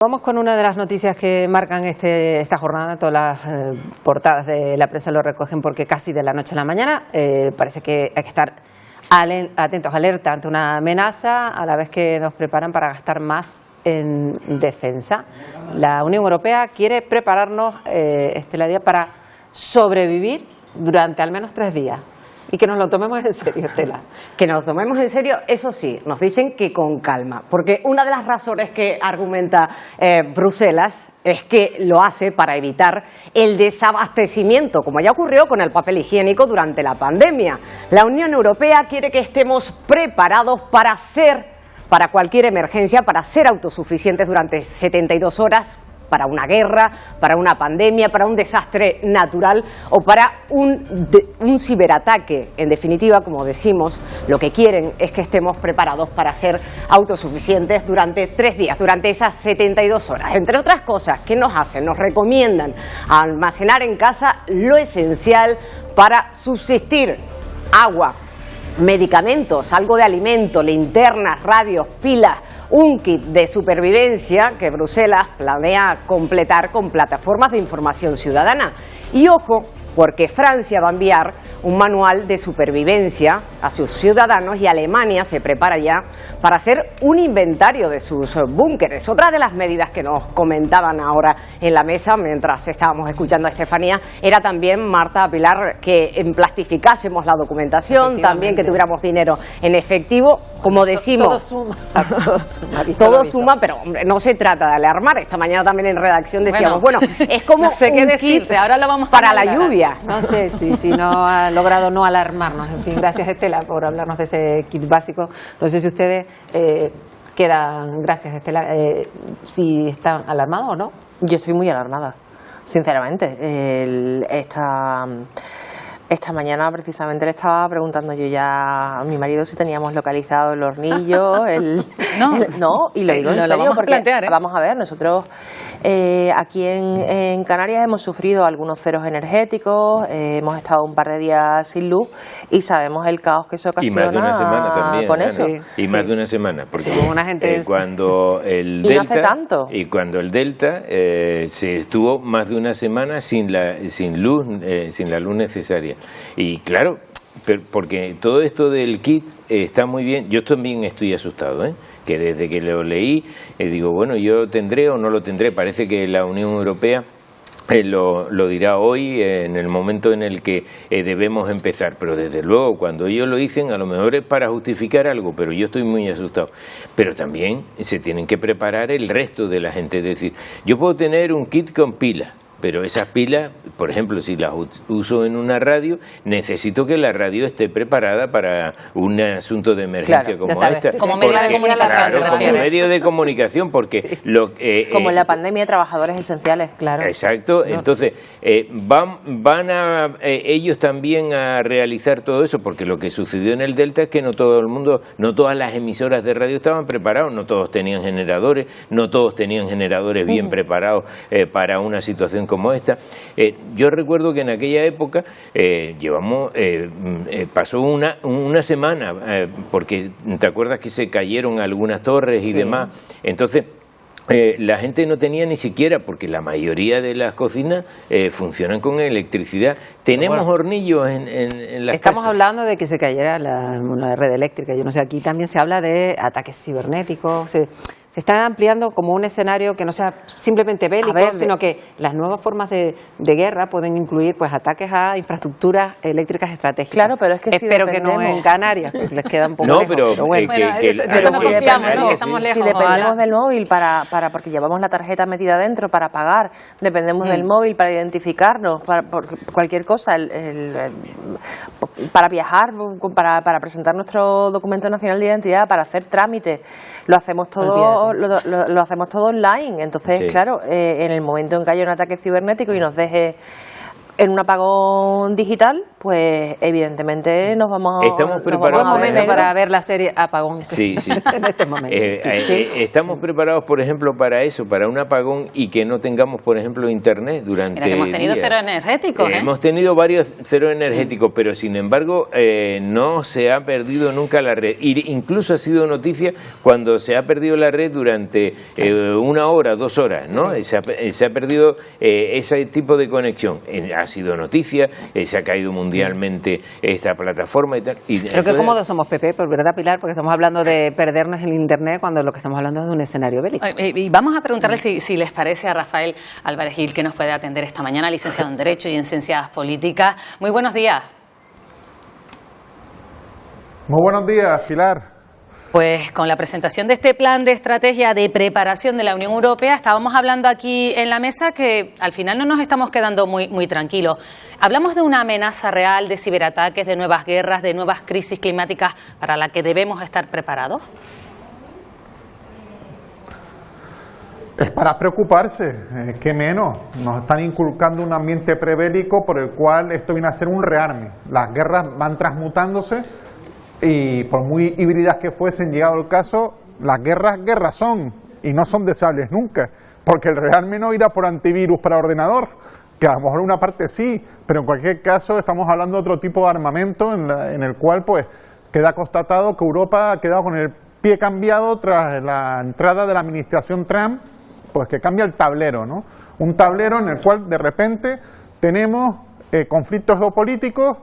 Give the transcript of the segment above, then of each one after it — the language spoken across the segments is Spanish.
Vamos con una de las noticias que marcan esta jornada. Todas las portadas de la prensa lo recogen porque casi de la noche a la mañana parece que hay que estar atentos, alerta ante una amenaza, a la vez que nos preparan para gastar más en defensa. La Unión Europea quiere prepararnos, Estela, para sobrevivir durante al menos 3 días. Y que nos lo tomemos en serio, Estela. Que nos lo tomemos en serio, eso sí, nos dicen que con calma. Porque una de las razones que argumenta Bruselas es que lo hace para evitar el desabastecimiento, como ya ocurrió con el papel higiénico durante la pandemia. La Unión Europea quiere que estemos preparados para cualquier emergencia, para ser autosuficientes durante 72 horas, para una guerra, para una pandemia, para un desastre natural o para un ciberataque. En definitiva, como decimos, lo que quieren es que estemos preparados para ser autosuficientes durante 3 días, durante esas 72 horas. Entre otras cosas, ¿qué nos hacen? Nos recomiendan almacenar en casa lo esencial para subsistir: agua, medicamentos, algo de alimento, linternas, radios, pilas, un kit de supervivencia que Bruselas planea completar con plataformas de información ciudadana. Y ojo, porque Francia va a enviar un manual de supervivencia a sus ciudadanos y Alemania se prepara ya para hacer un inventario de sus búnkeres. Otra de las medidas que nos comentaban ahora en la mesa mientras estábamos escuchando a Estefanía era también, Marta, Pilar, que plastificásemos la documentación, también que tuviéramos dinero en efectivo. Como decimos, todo suma. Todo suma, pero hombre, no se trata de alarmar. Esta mañana también en redacción decíamos, bueno, es como no sé qué decirte, ahora lo vamos para la lluvia. No sé si no ha logrado no alarmarnos. En fin, gracias, Estela, por hablarnos de ese kit básico. No sé si ustedes quedan, gracias, Estela, si están alarmados o no. Yo estoy muy alarmada, sinceramente. Esta mañana precisamente le estaba preguntando yo ya a mi marido si teníamos localizado el hornillo, y lo digo en serio vamos porque a plantear, vamos a ver, nosotros aquí en Canarias hemos sufrido algunos ceros energéticos, hemos estado un par de días sin luz y sabemos el caos que se ocasiona y más de una semana también, con Ana, eso. y más de una semana, porque una gente cuando el y Delta, no hace tanto. Y cuando el Delta se estuvo más de una semana sin la luz necesaria. Y claro, porque todo esto del kit está muy bien. Yo también estoy asustado, que desde que lo leí digo, bueno, yo tendré o no lo tendré. Parece que la Unión Europea lo dirá hoy, en el momento en el que debemos empezar, pero desde luego cuando ellos lo dicen a lo mejor es para justificar algo, pero yo estoy muy asustado. Pero también se tienen que preparar el resto de la gente, es decir, yo puedo tener un kit con pilas, pero esas pilas, por ejemplo, si las uso en una radio, necesito que la radio esté preparada para un asunto de emergencia, claro, como sabes, esta. como medio de comunicación. Claro, como medio de comunicación, porque sí. Como en la pandemia de trabajadores esenciales, claro. Exacto, entonces van a ellos también a realizar todo eso, porque lo que sucedió en el Delta es que no todo el mundo, no todas las emisoras de radio estaban preparados, no todos tenían generadores, no todos tenían generadores bien preparados para una situación como esta. Yo recuerdo que en aquella época pasó una semana, porque te acuerdas que se cayeron algunas torres y demás, entonces la gente no tenía ni siquiera, porque la mayoría de las cocinas funcionan con electricidad. Tenemos hornillos en las Estamos casas. hablando de que se cayera una red eléctrica. Yo no sé, aquí también se habla de ataques cibernéticos. Se está ampliando como un escenario que no sea simplemente bélico, sino que las nuevas formas de guerra pueden incluir pues ataques a infraestructuras eléctricas estratégicas. Claro, pero es que espero que no en Canarias, pues les queda un poco lejos, pero bueno. eso no confiamos, ¿no? Que estamos lejos. Si dependemos del móvil porque llevamos la tarjeta metida dentro para pagar, dependemos del móvil para identificarnos, por cualquier cosa, para viajar, para presentar nuestro documento nacional de identidad, para hacer trámites, lo hacemos todo online. Entonces, claro, en el momento en que haya un ataque cibernético y nos deje en un apagón digital, pues evidentemente nos vamos a... Estamos preparados. Buen momento para ver la serie Apagón. Sí, sí. En este momento. Estamos preparados, por ejemplo, para eso, para un apagón y que no tengamos, por ejemplo, internet durante Mira que hemos tenido días. cero energéticos, Hemos tenido varios ceros energéticos, pero sin embargo no se ha perdido nunca la red. Incluso ha sido noticia cuando se ha perdido la red durante 1 hora, 2 horas, ¿no? Sí. Se ha perdido ese tipo de conexión. Ha sido noticia, se ha caído mundialmente esta plataforma y tal. Pero qué cómodos somos, Pepe, por verdad, Pilar, porque estamos hablando de perdernos el internet cuando lo que estamos hablando es de un escenario bélico. Y vamos a preguntarle si les parece a Rafael Álvarez Gil, que nos puede atender esta mañana, licenciado en Derecho y en Ciencias Políticas. Muy buenos días. Muy buenos días, Pilar. Pues con la presentación de este plan de estrategia de preparación de la Unión Europea, estábamos hablando aquí en la mesa que al final no nos estamos quedando muy tranquilos. Hablamos de una amenaza real, de ciberataques, de nuevas guerras, de nuevas crisis climáticas para la que debemos estar preparados. Es para preocuparse, ¿qué menos? Nos están inculcando un ambiente prebélico por el cual esto viene a ser un rearme. Las guerras van transmutándose y por muy híbridas que fuesen, llegado el caso, las guerras son y no son deseables nunca, porque el rearme no irá por antivirus para ordenador, que a lo mejor una parte sí, pero en cualquier caso estamos hablando de otro tipo de armamento en el cual pues queda constatado que Europa ha quedado con el pie cambiado tras la entrada de la administración Trump, pues que cambia el tablero, ¿no? Un tablero en el cual de repente tenemos conflictos geopolíticos,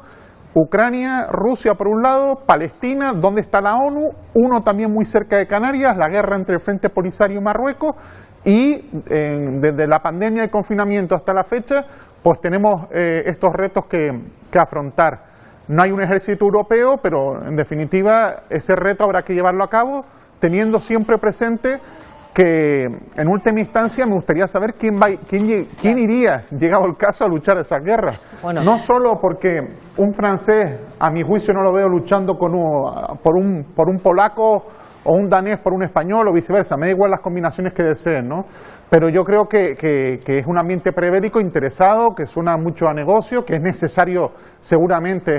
Ucrania, Rusia por un lado, Palestina, ¿dónde está la ONU? Uno también muy cerca de Canarias, la guerra entre el Frente Polisario y Marruecos, y desde la pandemia y confinamiento hasta la fecha, pues tenemos estos retos que afrontar. No hay un ejército europeo, pero en definitiva ese reto habrá que llevarlo a cabo, teniendo siempre presente que en última instancia me gustaría saber quién iría, llegado el caso, a luchar esas guerras. Bueno. No solo porque un francés, a mi juicio, no lo veo luchando por un polaco o un danés por un español o viceversa, me da igual las combinaciones que deseen, ¿no? Pero yo creo que es un ambiente prebélico interesado, que suena mucho a negocio, que es necesario seguramente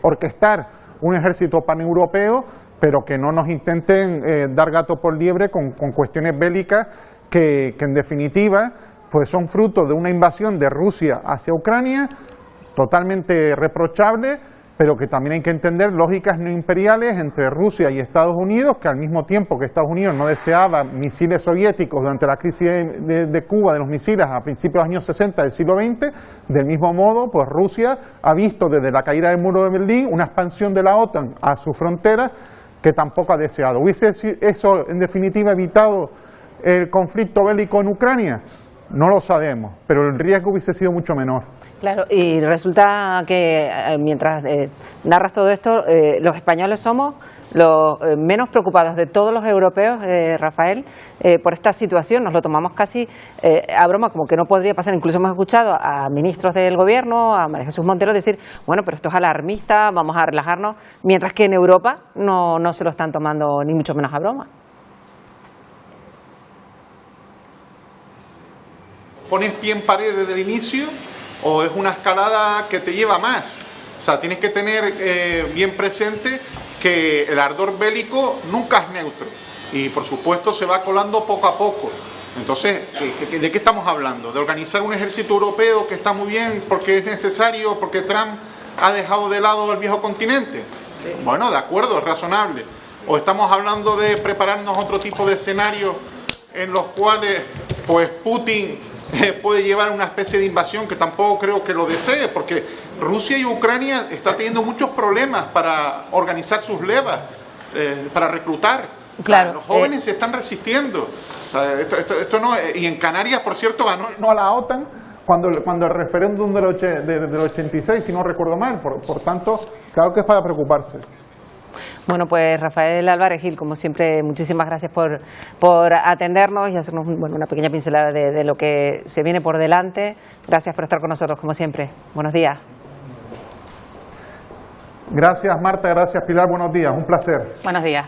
orquestar un ejército paneuropeo, pero que no nos intenten dar gato por liebre con cuestiones bélicas que en definitiva pues son fruto de una invasión de Rusia hacia Ucrania, totalmente reprochable, pero que también hay que entender lógicas no imperiales entre Rusia y Estados Unidos, que al mismo tiempo que Estados Unidos no deseaba misiles soviéticos durante la crisis de Cuba, de los misiles a principios de los años 60 del siglo XX, del mismo modo, pues Rusia ha visto desde la caída del muro de Berlín una expansión de la OTAN a su frontera que tampoco ha deseado. ¿Hubiese eso, en definitiva, evitado el conflicto bélico en Ucrania? No lo sabemos, pero el riesgo hubiese sido mucho menor. Claro, y resulta que mientras narras todo esto, los españoles somos los menos preocupados de todos los europeos, Rafael, por esta situación. Nos lo tomamos casi a broma, como que no podría pasar. Incluso hemos escuchado a ministros del gobierno, a María Jesús Montero, decir, bueno, pero esto es alarmista, vamos a relajarnos, mientras que en Europa no se lo están tomando ni mucho menos a broma. ¿Pones pie en pared desde el inicio o es una escalada que te lleva más? O sea, tienes que tener bien presente que el ardor bélico nunca es neutro y por supuesto se va colando poco a poco. Entonces, ¿de qué estamos hablando? ¿De organizar un ejército europeo que está muy bien porque es necesario, porque Trump ha dejado de lado el viejo continente? Sí. Bueno, de acuerdo, es razonable. ¿O estamos hablando de prepararnos otro tipo de escenarios en los cuales pues Putin puede llevar una especie de invasión, que tampoco creo que lo desee, porque Rusia y Ucrania está teniendo muchos problemas para organizar sus levas, para reclutar? Claro, los jóvenes se están resistiendo. O sea, esto no, y en Canarias, por cierto, ganó no a la OTAN cuando el referéndum del 86, si no recuerdo mal. Por tanto, claro que es para preocuparse. Bueno, pues Rafael Álvarez Gil, como siempre, muchísimas gracias por atendernos y hacernos una pequeña pincelada de lo que se viene por delante. Gracias por estar con nosotros, como siempre. Buenos días. Gracias, Marta. Gracias, Pilar. Buenos días. Un placer. Buenos días.